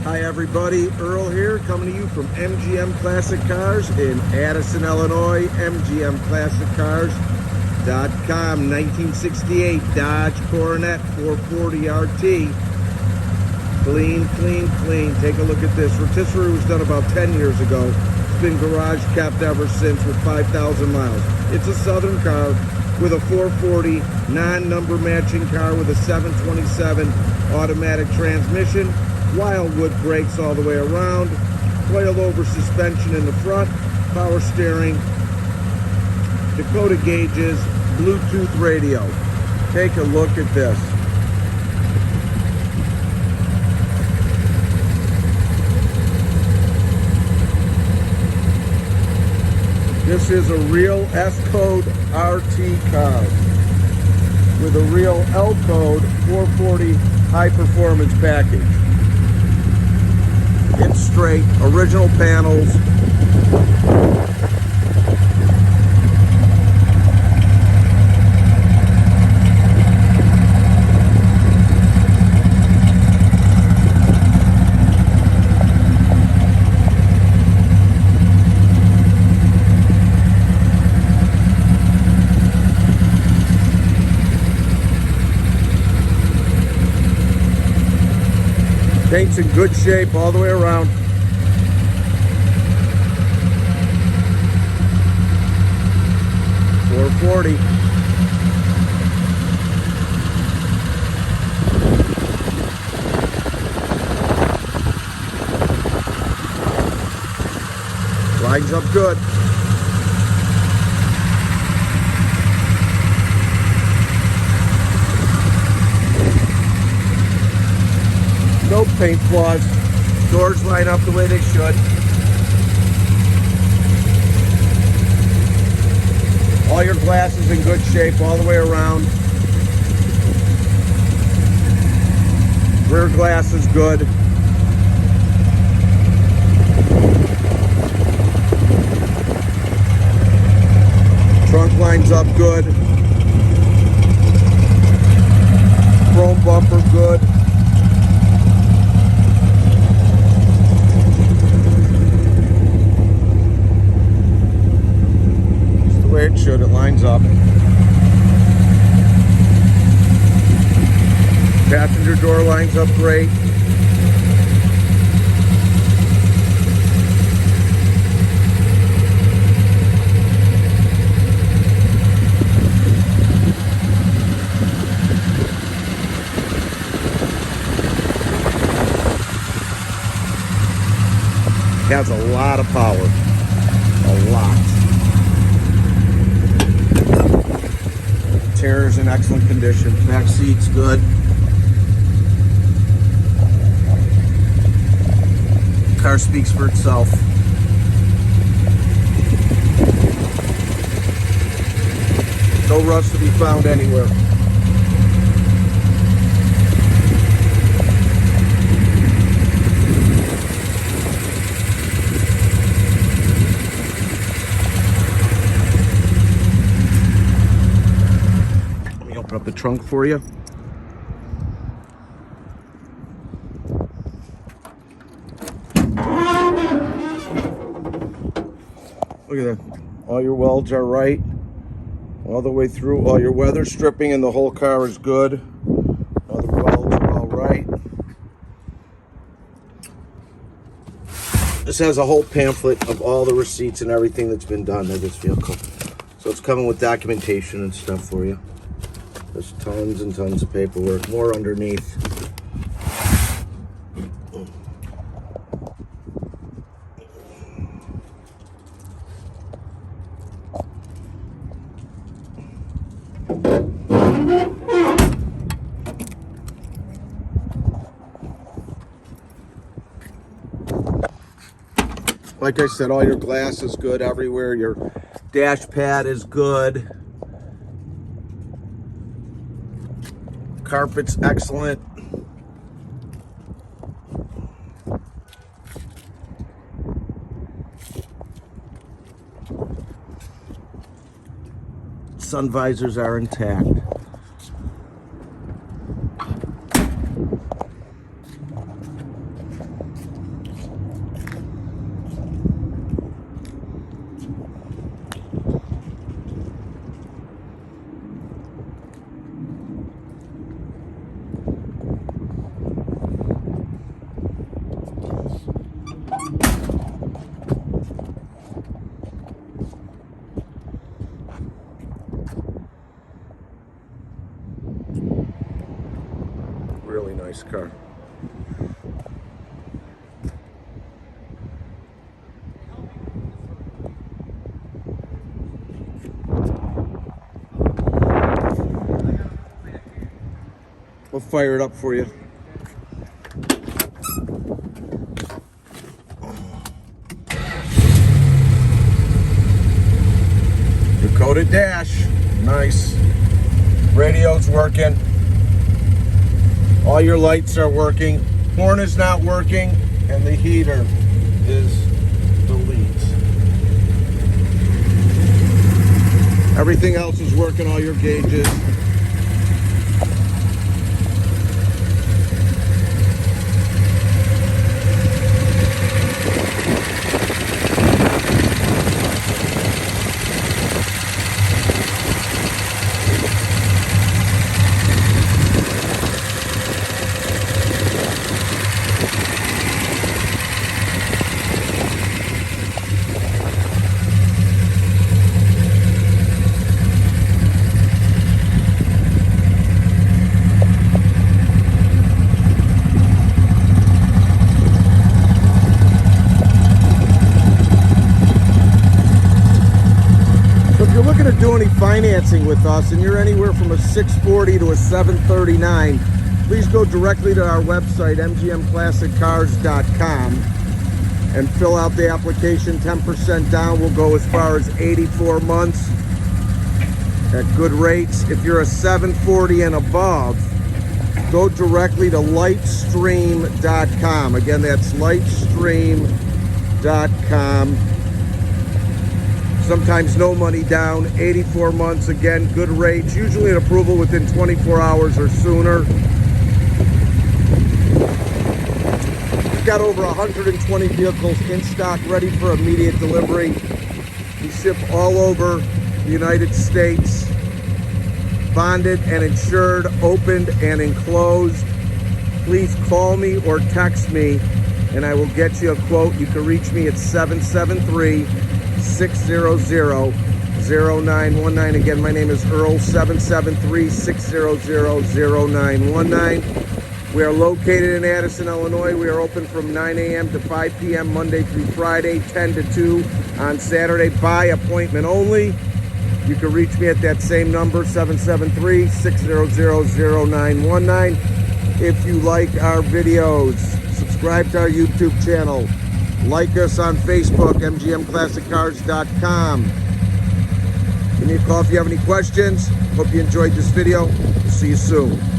Hi everybody, Earl here, coming to you from MGM Classic Cars in Addison, Illinois. MGMClassicCars.com. 1968 Dodge Coronet 440 RT. Clean, clean, clean. Take a look at this. Rotisserie was done about 10 years ago. It's been garage kept ever since with 5,000 miles. It's a Southern car with a 440 non-number matching car with a 727 automatic transmission. Wilwood brakes all the way around, coil-over suspension in the front, power steering, Dakota gauges, Bluetooth radio. Take a look at this. This is a real S-code RT car with a real L-code 440 high-performance package. It's straight, original panels. Paint's in good shape all the way around. .440. Lines up good. No paint flaws. Doors line up the way they should. All your glass is in good shape all the way around. Rear glass is good. Trunk lines up good. Chrome bumper good. It should, it lines up. Passenger door lines up great. Has a lot of power. A lot. Interior's in excellent condition. Back seat's good. Car speaks for itself. No rust to be found anywhere. Open up the trunk for you. Look at that. All your welds are right. All the way through. All your weather stripping in the whole car is good. All the welds are all right. This has a whole pamphlet of all the receipts and everything that's been done to this vehicle. So it's coming with documentation and stuff for you. There's tons and tons of paperwork, more underneath. Like I said, all your glass is good everywhere. Your dash pad is good. Carpet's excellent. Sun visors are intact. car. We'll fire it up for you. Dakota dash, nice. Radio's working. All your lights are working. Horn is not working, and the heater is delete. Everything else is working, all your gauges. To do any financing with us and you're anywhere from a 640 to a 739, please go directly to our website, mgmclassiccars.com, and fill out the application. 10% down will go as far as 84 months at good rates. If you're a 740 and above, go directly to lightstream.com. Again, that's lightstream.com. Sometimes no money down, 84 months, again, good rates, usually an approval within 24 hours or sooner. We've got over 120 vehicles in stock ready for immediate delivery. We ship all over the United States, bonded and insured, opened and enclosed. Please call me or text me and I will get you a quote. You can reach me at 773-600-0919. Again, my name is Earl, 773-600-0919. We are located in Addison, Illinois. We are open from 9 a.m. to 5 p.m. Monday through Friday, 10 to 2 on Saturday, by appointment only. You can reach me at that same number, 773-600-0919. If you like our videos, subscribe to our YouTube channel. Like us on Facebook, mgmclassiccars.com. Give me a call if you have any questions. Hope you enjoyed this video. We'll see you soon.